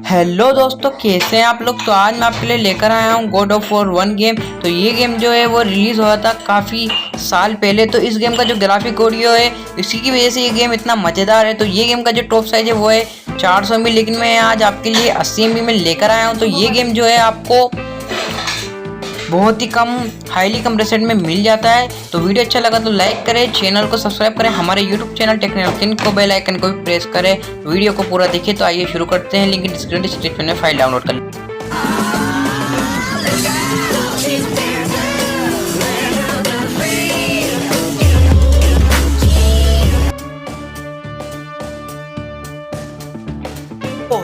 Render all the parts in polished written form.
Hello दोस्तों, कैसे हैं आप लोग। तो आज मैं आपके लिए लेकर आया हूँ गॉड ऑफ वॉर 1 गेम। तो ये गेम जो है वो रिलीज़ हुआ था काफ़ी साल पहले। तो इस गेम का जो ग्राफिक ऑडियो है इसी की वजह से ये गेम इतना मज़ेदार है। तो ये गेम का जो टॉप साइज़ है वो है 400 MB, लेकिन मैं आज आपके लिए 80 MB में लेकर आया हूँ। तो ये गेम जो है आपको बहुत ही कम हाईली कंप्रेस्ड में मिल जाता है। तो वीडियो अच्छा लगा तो लाइक करें, चैनल को सब्सक्राइब करें, हमारे यूट्यूब चैनल टेक्निकल को बेल आइकन को भी प्रेस करें। वीडियो को पूरा देखिए। तो आइए शुरू करते हैं। लिंक डिस्क्रिप्शन में फाइल डाउनलोड कर लें।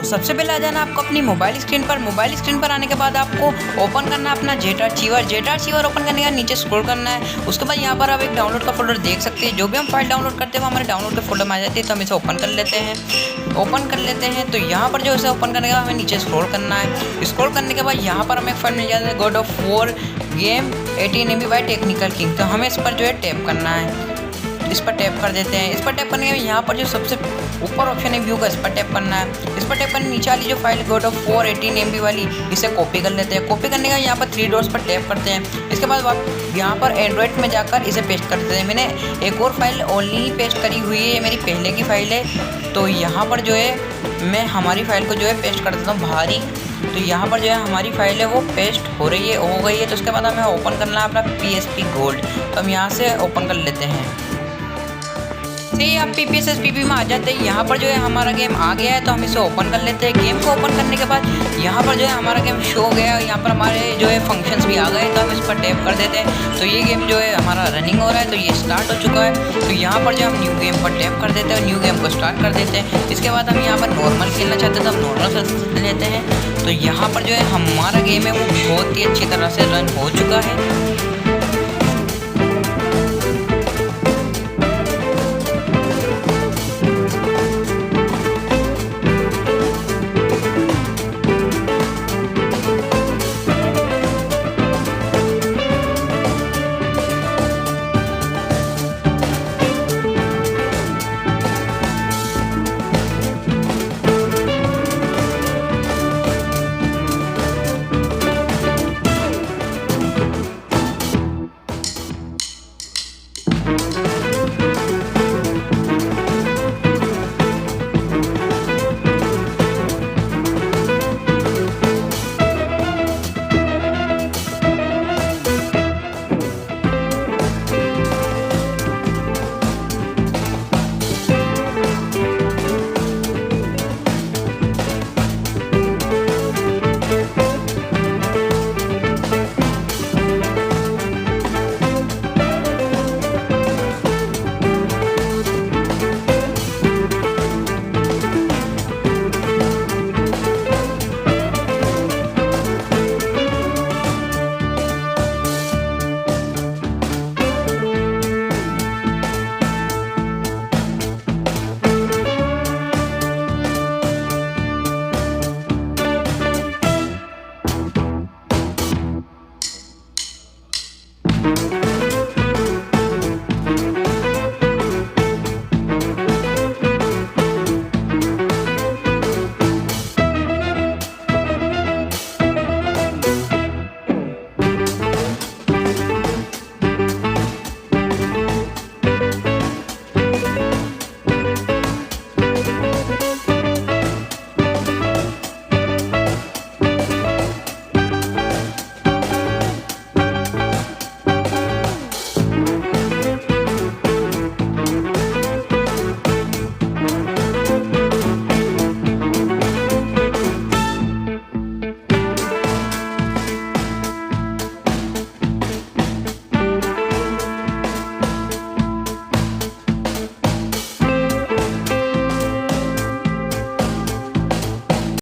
सबसे पहले आ जाना आपको अपनी मोबाइल स्क्रीन पर। मोबाइल स्क्रीन पर आने के बाद आपको ओपन करना है अपना जेट आर्चीवर ओपन करने के बाद नीचे स्क्रॉल करना है। उसके बाद यहाँ पर आप एक डाउनलोड का फोल्डर देख सकते हैं। जो भी हम फाइल डाउनलोड करते हैं वो हमारे डाउनलोड के फोल्डर में आ जाती है। तो हम इसे ओपन कर लेते हैं। तो यहाँ पर जो इसे ओपन करने के बाद हमें नीचे स्क्रॉल करना है। स्क्रॉल करने के बाद यहाँ पर हमें एक फाइल मिल जाता है God of War game 18 MB by technical king. तो हमें इस पर जो है टैप करना है। इस पर टैप कर देते हैं। इस पर टैप करने के बाद यहाँ पर जो सबसे ऊपर ऑप्शन है व्यू का, इस पर टैप करना है। इस पर टैप करने नीचे वाली जो file God of war 18 MB वाली, इसे कॉपी कर लेते हैं। कॉपी करने का यहाँ पर 3 डॉट्स पर टैप करते हैं। इसके बाद आप यहाँ पर एंड्रॉइड में जाकर इसे पेस्ट कर देते हैं। मैंने एक और फाइल ओनली पेस्ट करी हुई है, मेरी पहले की फाइल है। तो यहाँ पर जो है मैं हमारी फाइल को जो है पेस्ट कर देता हूँ भारी। तो यहाँ पर जो है हमारी फाइल है वो पेस्ट हो गई है। तो उसके बाद हमें ओपन करना है अपना PSP गोल्ड। तो हम यहाँ से ओपन कर लेते हैं। ये आप PPSSPP में आ जाते हैं। यहाँ पर जो है हमारा गेम आ गया है। तो हम इसे ओपन कर लेते हैं। गेम को ओपन करने के बाद यहाँ पर जो है हमारा गेम शो हो गया। यहाँ पर हमारे जो है फंक्शंस भी आ गए। तो हम इस पर टैप कर देते हैं। तो ये गेम जो है हमारा रनिंग हो रहा है। तो ये स्टार्ट हो चुका है। तो यहाँ पर जो हम न्यू गेम पर टैप कर देते हैं, न्यू गेम को स्टार्ट कर देते हैं। इसके बाद हम यहाँ पर नॉर्मल खेलना चाहते हैं तो हम नॉर्मल से लेते हैं। तो यहाँ पर जो है हमारा गेम है वो बहुत ही अच्छी तरह से रन हो चुका है।